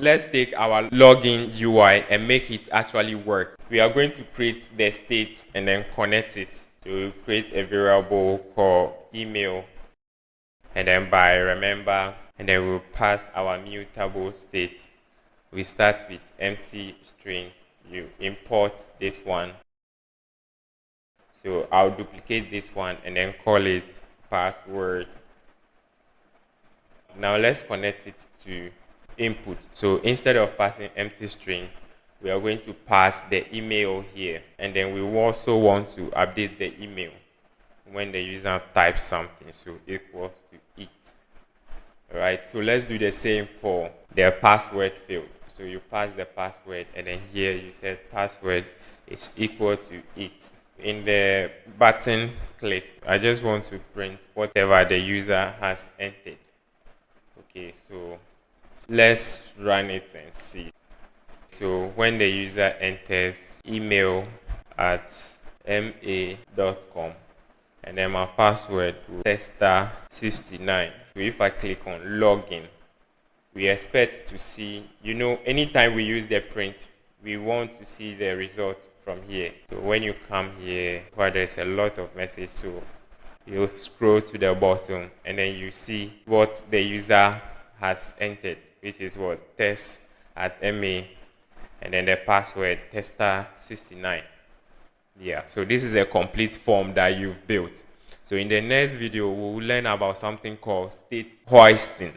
Let's take our login UI and make it actually work. We are going to create the state and then connect it. So we'll create a variable called email and then by remember, and then we'll pass our mutable state. We start with empty string. You import this one. So I'll duplicate this one and then call it password. Now let's connect it to input. So instead of passing empty string, we are going to pass the email here, and then we also want to update the email when the user types something, so equals to it. All right, so let's do the same for the password field. So you pass the password, and then here you said password is equal to it. In the button click, I just want to print whatever the user has entered. Okay, so let's run it and see. So when the user enters email at ma.com, and then my password will tester69. So if I click on login, we expect to see, anytime we use the print, we want to see the results from here. So when you come here, where there's a lot of messages, so you scroll to the bottom and then you see what the user has entered, which is what test at ma, and then the password tester69. Yeah, so this is a complete form that you've built. So in the next video, we'll learn about something called state hoisting.